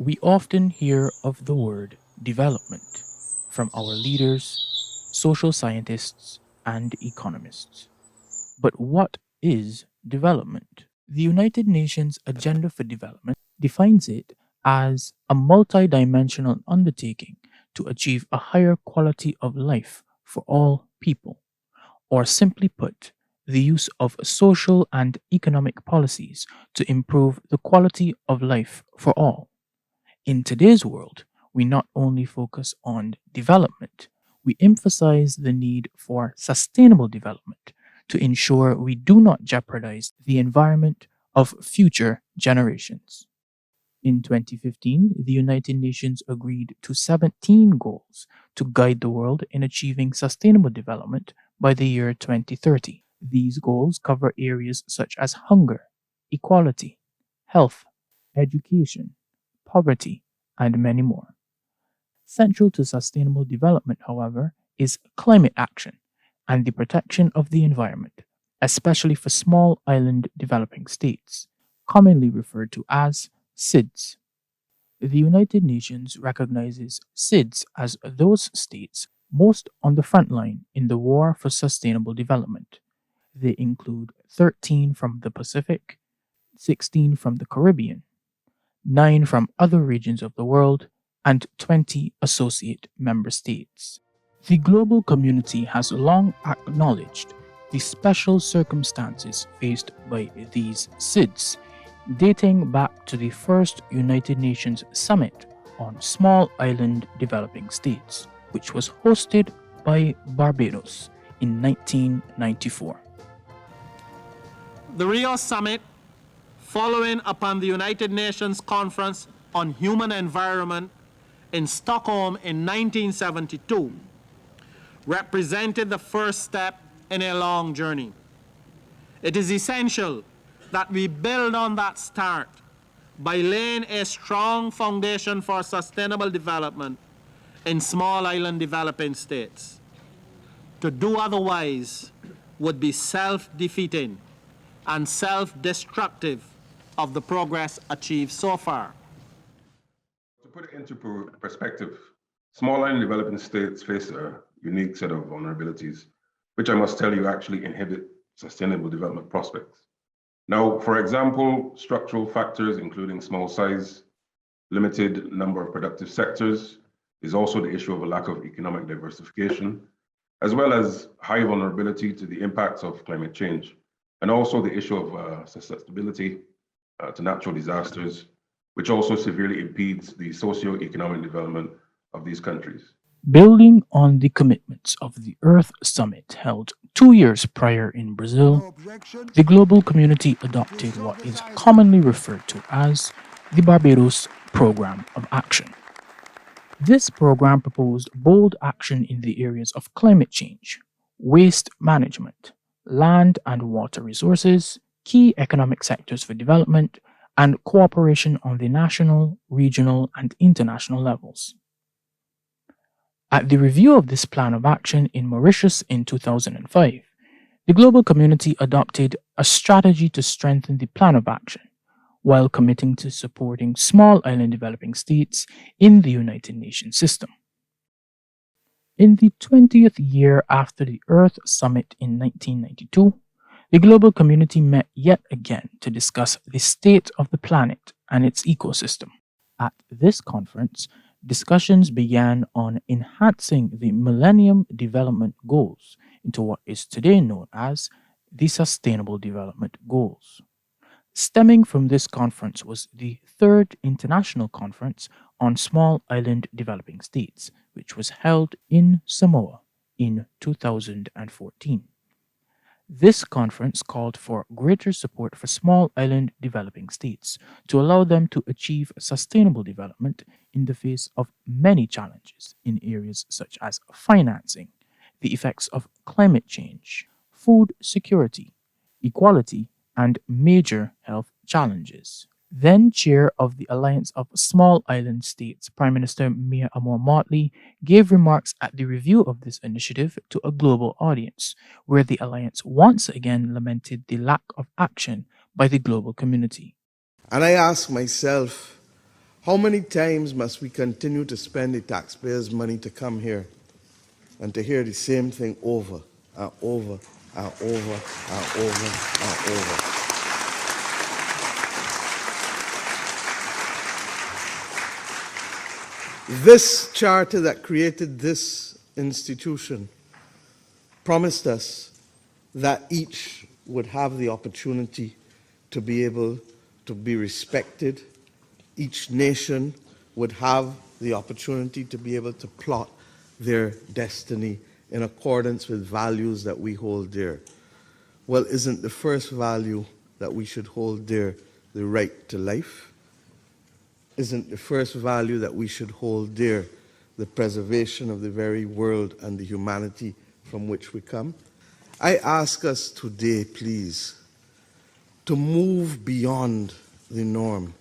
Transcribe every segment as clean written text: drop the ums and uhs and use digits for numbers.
We often hear of the word development from our leaders, social scientists, and economists. But what is development? The United Nations Agenda for Development defines it as a multidimensional undertaking to achieve a higher quality of life for all people, or simply put, the use of social and economic policies to improve the quality of life for all. In today's world, we not only focus on development, we emphasize the need for sustainable development to ensure we do not jeopardize the environment of future generations. In 2015, the United Nations agreed to 17 goals to guide the world in achieving sustainable development by the year 2030. These goals cover areas such as hunger, equality, health, education, poverty, and many more. Central to sustainable development, however, is climate action and the protection of the environment, especially for small island developing states, commonly referred to as SIDS. The United Nations recognizes SIDS as those states most on the front line in the war for sustainable development. They include 13 from the Pacific, 16 from the Caribbean, 9 from other regions of the world, and 20 associate member states. The global community has long acknowledged the special circumstances faced by these SIDS, dating back to the first United Nations Summit on Small Island Developing States, which was hosted by Barbados in 1994. The Rio Summit, following upon the United Nations Conference on Human Environment in Stockholm in 1972, represented the first step in a long journey. It is essential that we build on that start by laying a strong foundation for sustainable development in small island developing states. To do otherwise would be self-defeating and self-destructive of the progress achieved so far. To put it into perspective, small island developing states face a unique set of vulnerabilities, which I must tell you actually inhibit sustainable development prospects. Now, for example, structural factors including small size, limited number of productive sectors, is also the issue of a lack of economic diversification, as well as high vulnerability to the impacts of climate change, and also the issue of susceptibility to natural disasters, which also severely impedes the socio-economic development of these countries. Building on the commitments of the Earth Summit held 2 years prior in Brazil, the global community adopted what is commonly referred to as the Barbados Program of Action. This program proposed bold action in the areas of climate change, waste management, land and water resources, key economic sectors for development, and cooperation on the national, regional, and international levels. At the review of this plan of action in Mauritius in 2005, the global community adopted a strategy to strengthen the plan of action, while committing to supporting small island developing states in the United Nations system. In the 20th year after the Earth Summit in 1992, the global community met yet again to discuss the state of the planet and its ecosystem. At this conference, discussions began on enhancing the Millennium Development Goals into what is today known as the Sustainable Development Goals. Stemming from this conference was the Third International Conference on Small Island Developing States, which was held in Samoa in 2014. This conference called for greater support for small island developing states to allow them to achieve sustainable development in the face of many challenges in areas such as financing, the effects of climate change, food security, equality, and major health challenges. Then chair of the Alliance of Small Island States, Prime Minister Mia Motley, gave remarks at the review of this initiative to a global audience, where the alliance once again lamented the lack of action by the global community. And I ask myself, How many times must we continue to spend the taxpayers' money to come here and to hear the same thing over and over and over and over and over? This charter that created this institution promised us that each would have the opportunity to be able to be respected. Each nation would have the opportunity to be able to plot their destiny in accordance with values that we hold dear. Well, isn't the first value that we should hold dear the right to life? Isn't the first value that we should hold dear the preservation of the very world and the humanity from which we come? I ask us today, please, to move beyond the norm,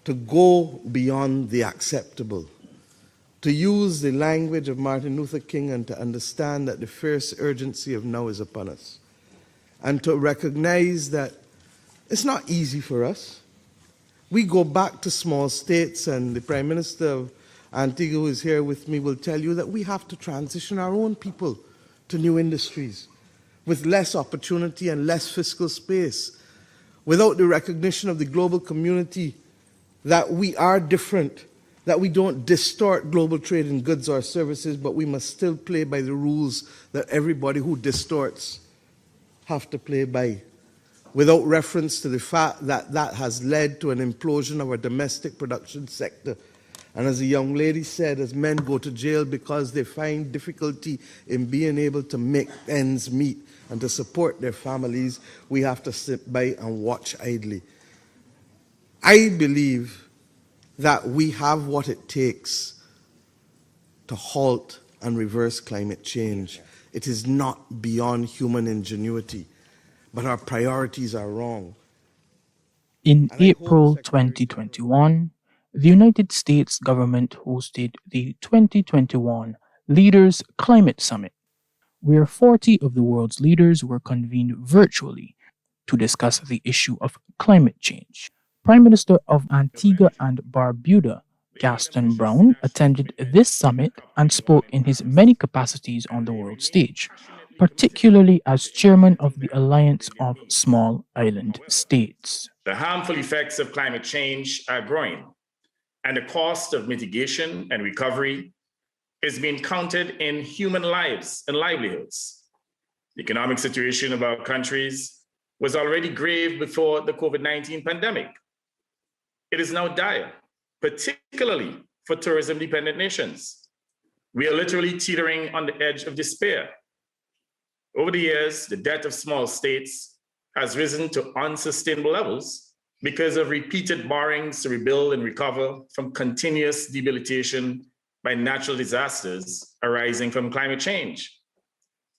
to go beyond the acceptable, to use the language of Martin Luther King and to understand that the fierce urgency of now is upon us, and to recognize that it's not easy for us. We go back to small states, and the Prime Minister of Antigua, who is here with me, will tell you that we have to transition our own people to new industries with less opportunity and less fiscal space, without the recognition of the global community that we are different, that we don't distort global trade in goods or services, but we must still play by the rules that everybody who distorts have to play by, without reference to the fact that that has led to an implosion of our domestic production sector. And as a young lady said, as men go to jail because they find difficulty in being able to make ends meet and to support their families, we have to sit by and watch idly. I believe that we have what it takes to halt and reverse climate change. It is not beyond human ingenuity, but our priorities are wrong. In April 2021, the United States government hosted the 2021 Leaders Climate Summit, where 40 of the world's leaders were convened virtually to discuss the issue of climate change. Prime Minister of Antigua and Barbuda, Gaston Brown, attended this summit and spoke in his many capacities on the world stage, particularly as chairman of the Alliance of Small Island States. The harmful effects of climate change are growing, and the cost of mitigation and recovery is being counted in human lives and livelihoods. The economic situation of our countries was already grave before the COVID-19 pandemic. It is now dire, particularly for tourism-dependent nations. We are literally teetering on the edge of despair. Over the years, the debt of small states has risen to unsustainable levels because of repeated borrowings to rebuild and recover from continuous debilitation by natural disasters arising from climate change.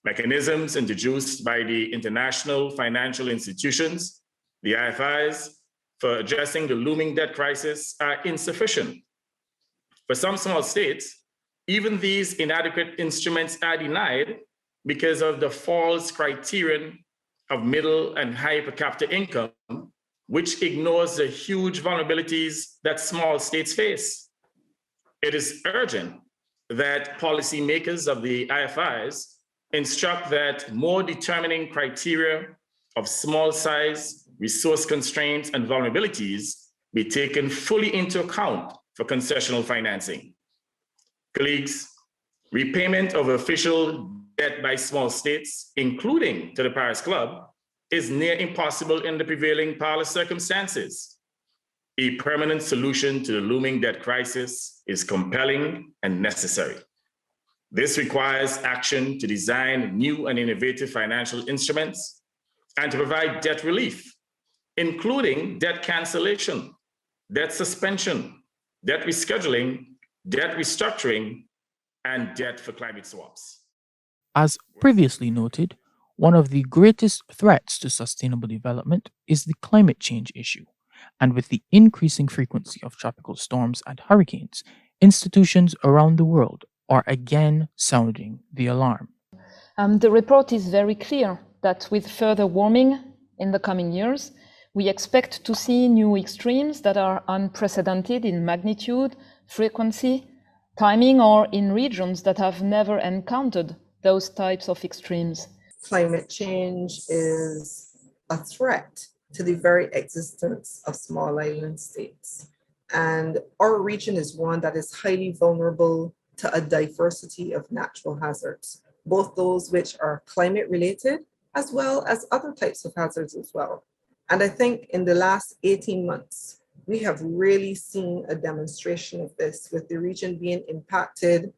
Mechanisms introduced by the international financial institutions, the IFIs, for addressing the looming debt crisis are insufficient. For some small states, even these inadequate instruments are denied because of the false criterion of middle and high per capita income, which ignores the huge vulnerabilities that small states face. It is urgent that policymakers of the IFIs instruct that more determining criteria of small size, resource constraints, and vulnerabilities be taken fully into account for concessional financing. Colleagues, repayment of official debt by small states, including to the Paris Club, is near impossible in the prevailing parlous circumstances. A permanent solution to the looming debt crisis is compelling and necessary. This requires action to design new and innovative financial instruments and to provide debt relief, including debt cancellation, debt suspension, debt rescheduling, debt restructuring, and debt for climate swaps. As previously noted, one of the greatest threats to sustainable development is the climate change issue. And with the increasing frequency of tropical storms and hurricanes, institutions around the world are again sounding the alarm. The report is very clear that with further warming in the coming years, We expect to see new extremes that are unprecedented in magnitude, frequency, timing, or in regions that have never encountered those types of extremes. Climate change is a threat to the very existence of small island states. And our region is one that is highly vulnerable to a diversity of natural hazards, both those which are climate related, as well as other types of hazards as well. And I think in the last 18 months, we have really seen a demonstration of this, with the region being impacted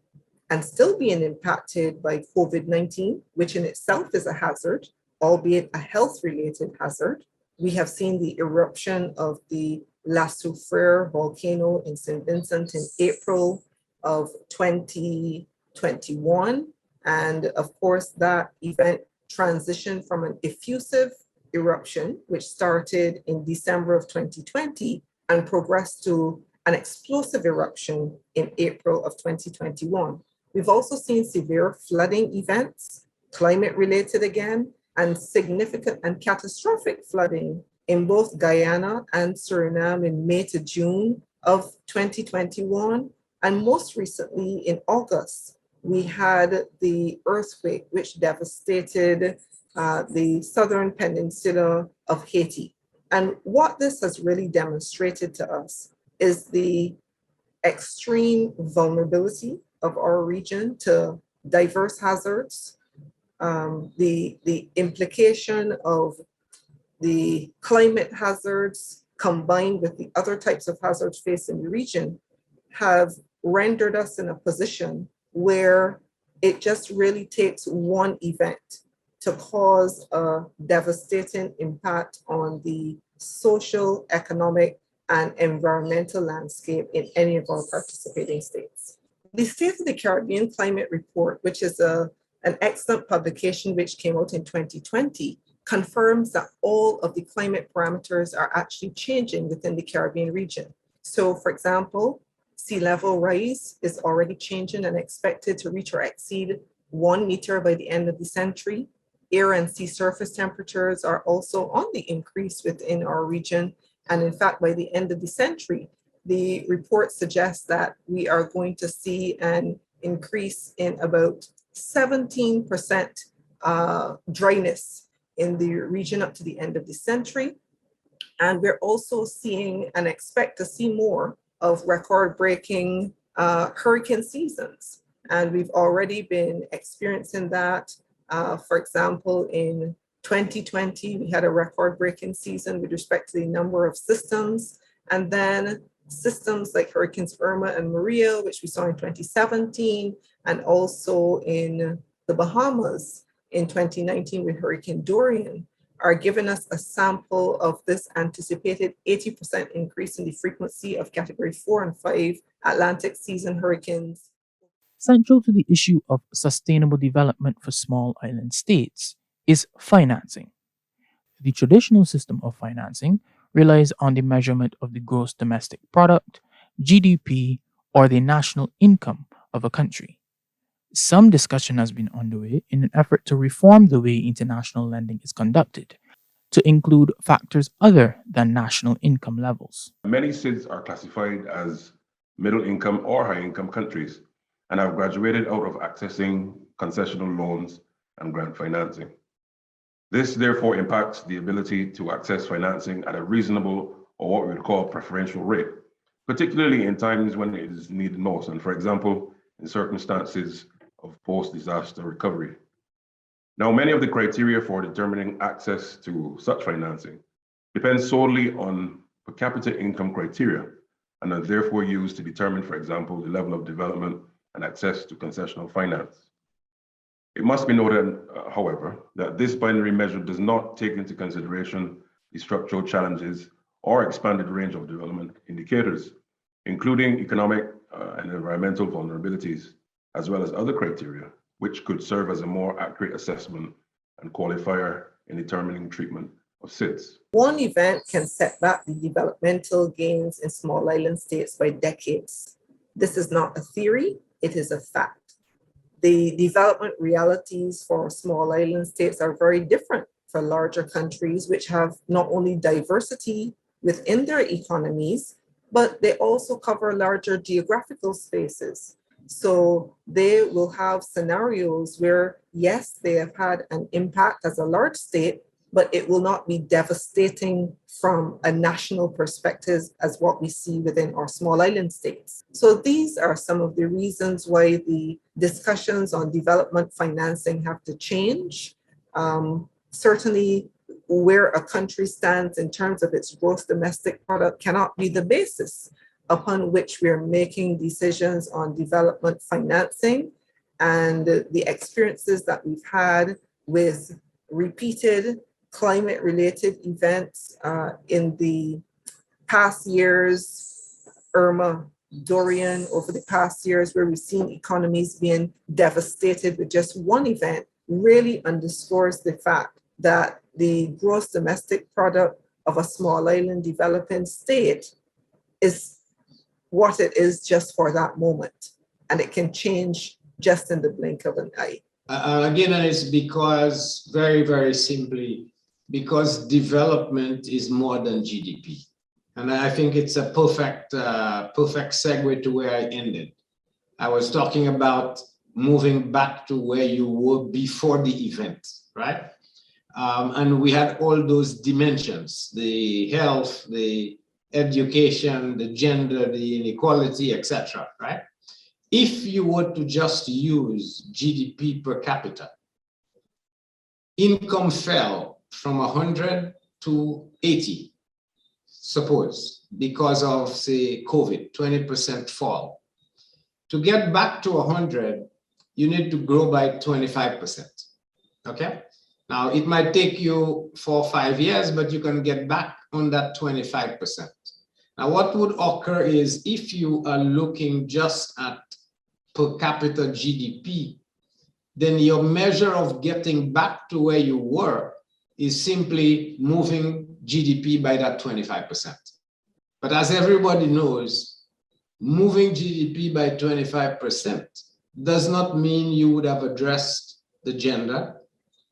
and still being impacted by COVID-19, which in itself is a hazard, albeit a health-related hazard. We have seen the eruption of the La Soufrière volcano in St. Vincent in April of 2021. And of course, that event transitioned from an effusive eruption, which started in December of 2020 and progressed to an explosive eruption in April of 2021. We've also seen severe flooding events, climate related again, and significant and catastrophic flooding in both Guyana and Suriname in May to June of 2021. And most recently in August, we had the earthquake which devastated the southern peninsula of Haiti. And what this has really demonstrated to us is the extreme vulnerability of our region to diverse hazards, the implication of the climate hazards combined with the other types of hazards faced in the region have rendered us in a position where it just really takes one event to cause a devastating impact on the social, economic, and environmental landscape in any of our participating states. The State of the Caribbean Climate Report, which is an excellent publication which came out in 2020, confirms that all of the climate parameters are actually changing within the Caribbean region. So, for example, sea level rise is already changing and expected to reach or exceed 1 meter by the end of the century. Air and sea surface temperatures are also on the increase within our region. And in fact, by the end of the century, the report suggests that we are going to see an increase in about 17% dryness in the region up to the end of the century. And we're also seeing and expect to see more of record-breaking hurricane seasons. And we've already been experiencing that. For example, in 2020, we had a record-breaking season with respect to the number of systems. And then systems like Hurricanes Irma and Maria, which we saw in 2017, and also in the Bahamas in 2019 with Hurricane Dorian, are giving us a sample of this anticipated 80% increase in the frequency of Category 4 and 5 Atlantic season hurricanes. Central to the issue of sustainable development for small island states is financing. The traditional system of financing relies on the measurement of the gross domestic product, GDP, or the national income of a country. Some discussion has been underway in an effort to reform the way international lending is conducted, to include factors other than national income levels. Many SIDS are classified as middle income or high income countries and have graduated out of accessing concessional loans and grant financing. This therefore impacts the ability to access financing at a reasonable, or what we would call preferential rate, particularly in times when it is needed most, and for example, in circumstances of post-disaster recovery. Now, many of the criteria for determining access to such financing depend solely on per capita income criteria and are therefore used to determine, for example, the level of development and access to concessional finance. It must be noted, however, that this binary measure does not take into consideration the structural challenges or expanded range of development indicators, including economic and environmental vulnerabilities, as well as other criteria, which could serve as a more accurate assessment and qualifier in determining treatment of SIDS. One event can set back the developmental gains in small island states by decades. This is not a theory, it is a fact. The development realities for small island states are very different for larger countries, which have not only diversity within their economies, but they also cover larger geographical spaces. So they will have scenarios where, yes, they have had an impact as a large state, but it will not be devastating from a national perspective as what we see within our small island states. So these are some of the reasons why the discussions on development financing have to change. Certainly, where a country stands in terms of its gross domestic product cannot be the basis upon which we're making decisions on development financing. And the experiences that we've had with repeated climate-related events in the past years, Irma, Dorian, over the past years, where we've seen economies being devastated with just one event, really underscores the fact that the gross domestic product of a small island developing state is what it is just for that moment. And it can change just in the blink of an eye. Again, it's because, very, very simply, because development is more than GDP. And I think it's a perfect segue to where I ended. I was talking about moving back to where you were before the event, right? And we had all those dimensions, the health, the education, the gender, the inequality, etc., right? If you were to just use GDP per capita, income fell from 100 to 80, suppose, because of, say, COVID, 20% fall. To get back to 100, you need to grow by 25%, okay? Now, it might take you 4 or 5 years, but you can get back on that 25%. Now, what would occur is if you are looking just at per capita GDP, then your measure of getting back to where you were is simply moving GDP by that 25%. But as everybody knows, moving GDP by 25% does not mean you would have addressed the gender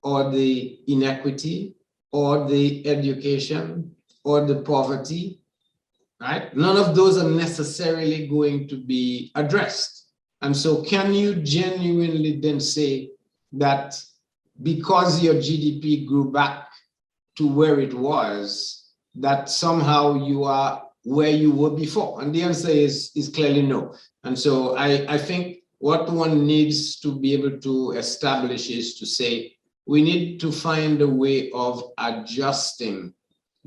or the inequity or the education or the poverty, right? None of those are necessarily going to be addressed. And so can you genuinely then say that because your GDP grew back to where it was, that somehow you are where you were before? And the answer is clearly no. And so I think what one needs to be able to establish is to say, we need to find a way of adjusting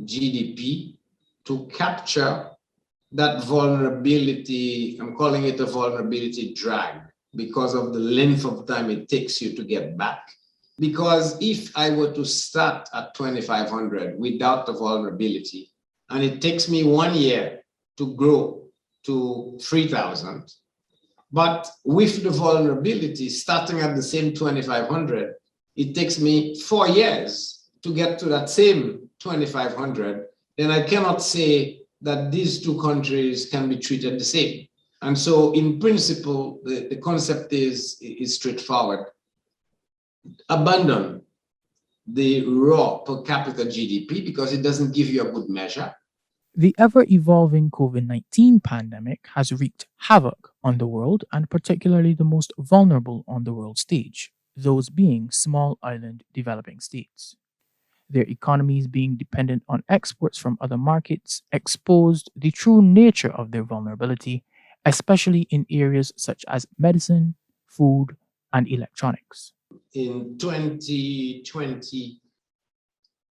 GDP to capture that vulnerability. I'm calling it a vulnerability drag because of the length of time it takes you to get back. Because if I were to start at 2,500 without the vulnerability, and it takes me 1 year to grow to 3,000, but with the vulnerability starting at the same 2,500, it takes me 4 years to get to that same 2,500, then I cannot say that these two countries can be treated the same. And so in principle, the concept is straightforward. Abandon the raw per capita GDP because it doesn't give you a good measure. The ever-evolving COVID-19 pandemic has wreaked havoc on the world and particularly the most vulnerable on the world stage, those being small island developing states. Their economies being dependent on exports from other markets exposed the true nature of their vulnerability, especially in areas such as medicine, food, and electronics. In 2020,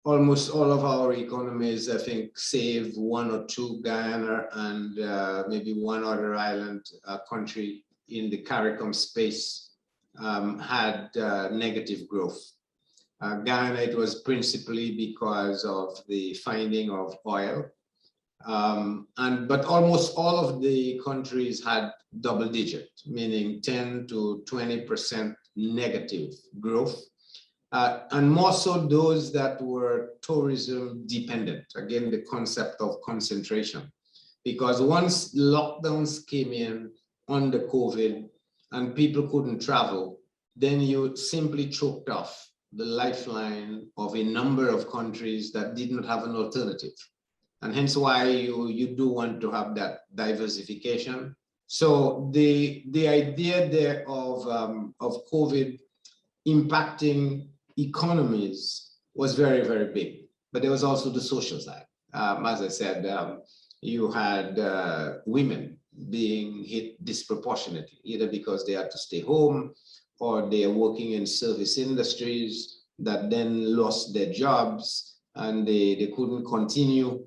almost all of our economies, I think, save 1 or 2, Guyana and maybe one other island country in the CARICOM space, had negative growth. Guyana, it was principally because of the finding of oil. But almost all of the countries had double digit, meaning 10 to 20% negative growth. And more so those that were tourism dependent. Again, the concept of concentration. Because once lockdowns came in under COVID and people couldn't travel, then you simply choked off the lifeline of a number of countries that did not have an alternative. And hence why you do want to have that diversification. So the idea there of COVID impacting economies was very, very big, but there was also the social side. As I said, you had women being hit disproportionately, either because they had to stay home or they are working in service industries that then lost their jobs and they couldn't continue.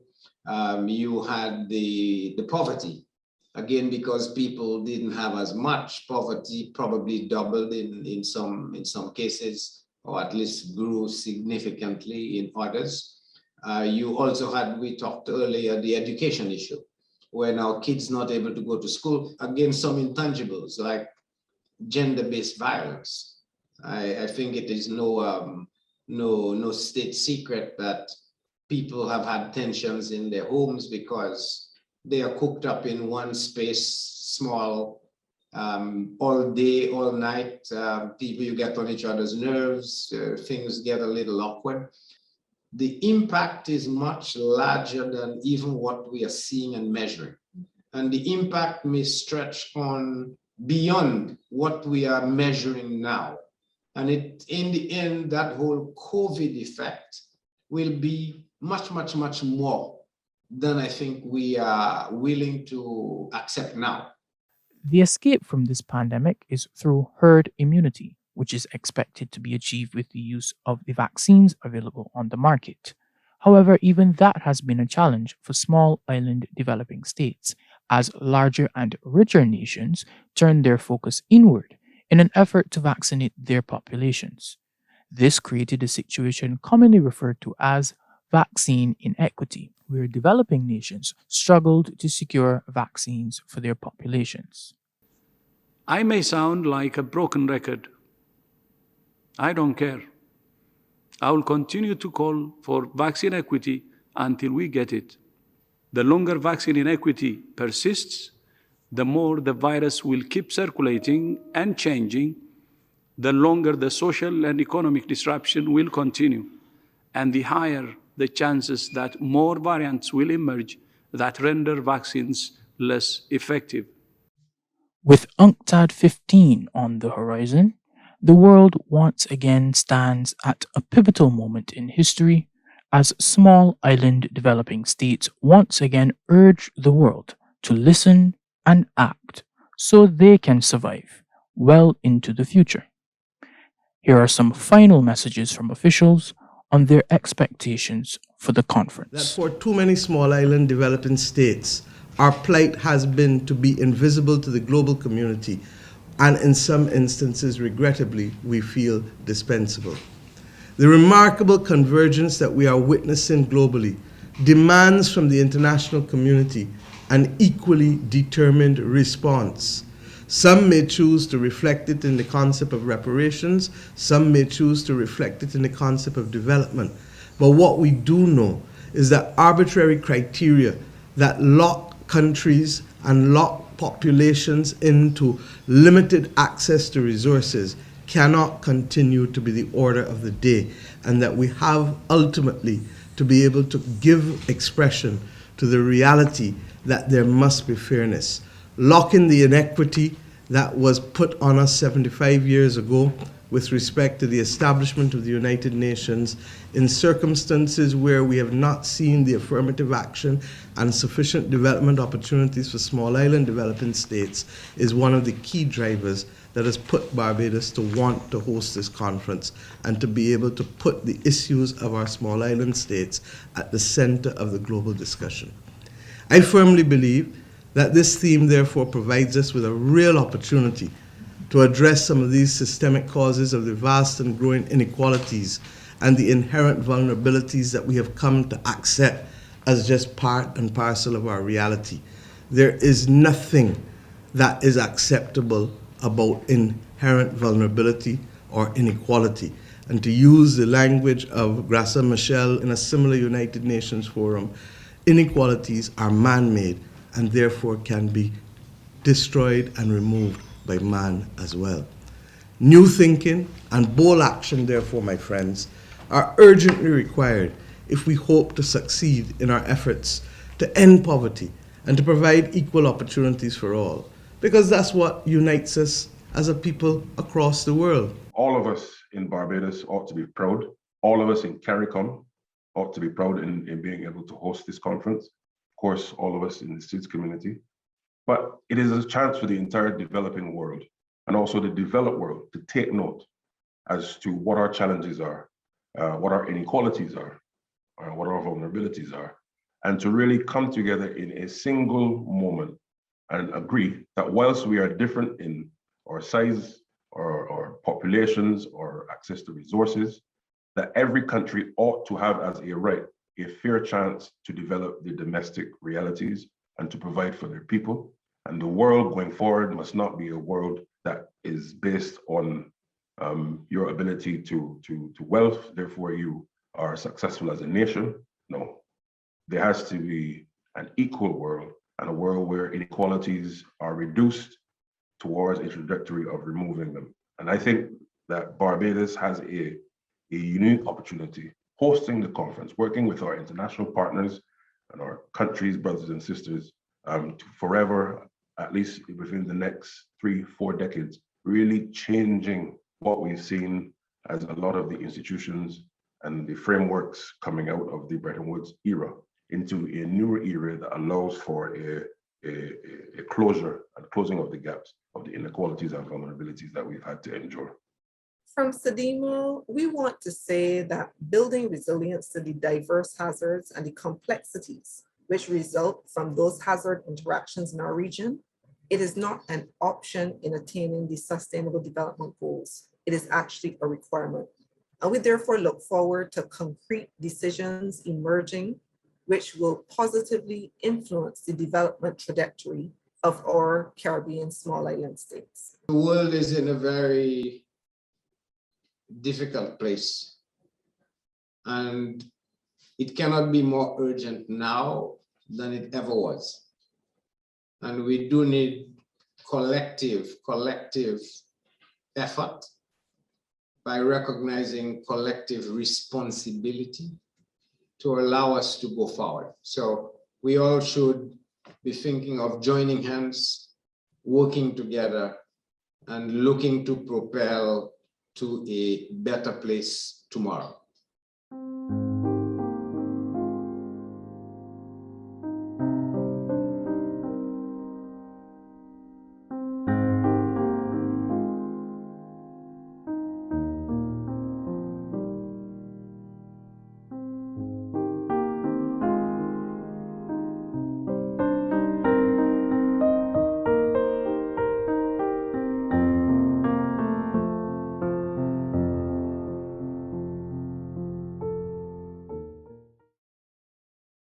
You had the poverty, again, because people didn't have as much. Poverty probably doubled in some cases, or at least grew significantly in others. You also had, we talked earlier, the education issue, where now kids not able to go to school. Again, some intangibles like gender-based violence. I think it is no state secret that people have had tensions in their homes because they are cooped up in one space, small, all day, all night. People, you get on each other's nerves, things get a little awkward. The impact is much larger than even what we are seeing and measuring. And the impact may stretch on beyond what we are measuring now. And in the end, that whole COVID effect will be much, much, much more than I think we are willing to accept now. The escape from this pandemic is through herd immunity, which is expected to be achieved with the use of the vaccines available on the market. However, even that has been a challenge for small island developing states, as larger and richer nations turn their focus inward in an effort to vaccinate their populations. This created a situation commonly referred to as vaccine inequity, where developing nations struggled to secure vaccines for their populations. I may sound like a broken record. I don't care. I will continue to call for vaccine equity until we get it. The longer vaccine inequity persists, the more the virus will keep circulating and changing, the longer the social and economic disruption will continue, and the higher the chances that more variants will emerge that render vaccines less effective. With UNCTAD 15 on the horizon, the world once again stands at a pivotal moment in history as small island developing states once again urge the world to listen and act so they can survive well into the future. Here are some final messages from officials on their expectations for the That conference. for too many small island developing states, our plight has been to be invisible to the global community, and in some instances, regrettably, we feel dispensable. The remarkable convergence that we are witnessing globally demands from the international community an equally determined response. Some may choose to reflect it in the concept of reparations, some may choose to reflect it in the concept of development. But what we do know is that arbitrary criteria that lock countries and lock populations into limited access to resources cannot continue to be the order of the day, and that we have ultimately to be able to give expression to the reality that there must be fairness. Locking the inequity that was put on us 75 years ago with respect to the establishment of the United Nations in circumstances where we have not seen the affirmative action and sufficient development opportunities for small island developing states is one of the key drivers that has put Barbados to want to host this conference and to be able to put the issues of our small island states at the center of the global discussion. I firmly believe that this theme therefore provides us with a real opportunity to address some of these systemic causes of the vast and growing inequalities and the inherent vulnerabilities that we have come to accept as just part and parcel of our reality. There is nothing that is acceptable about inherent vulnerability or inequality. And to use the language of Grassa Michel in a similar United Nations forum, inequalities are man-made and therefore can be destroyed and removed by man as well. New thinking and bold action, therefore, my friends, are urgently required if we hope to succeed in our efforts to end poverty and to provide equal opportunities for all, because that's what unites us as a people across the world. All of us in Barbados ought to be proud. All of us in CARICOM ought to be proud in being able to host this conference. Of course, all of us in the SIDS community. But it is a chance for the entire developing world and also the developed world to take note as to what our challenges are, what our inequalities are, what our vulnerabilities are, and to really come together in a single moment and agree that whilst we are different in our size or populations or access to resources, that every country ought to have as a right a fair chance to develop their domestic realities and to provide for their people. And the world going forward must not be a world that is based on your ability to wealth, therefore you are successful as a nation. No, there has to be an equal world and a world where inequalities are reduced towards a trajectory of removing them. And I think that Barbados has a unique opportunity hosting the conference, working with our international partners and our countries, brothers and sisters, to forever, at least within the next 3-4 decades, really changing what we've seen as a lot of the institutions and the frameworks coming out of the Bretton Woods era into a newer era that allows for a closure and closing of the gaps of the inequalities and vulnerabilities that we've had to endure. From SEDIMO, we want to say that building resilience to the diverse hazards and the complexities which result from those hazard interactions in our region, it is not an option in attaining the Sustainable Development Goals. It is actually a requirement. And we therefore look forward to concrete decisions emerging which will positively influence the development trajectory of our Caribbean small island states. The world is in a very difficult place, and it cannot be more urgent now than it ever was. And we do need collective effort by recognizing collective responsibility to allow us to go forward. So we all should be thinking of joining hands, working together, and looking to propel to a better place tomorrow.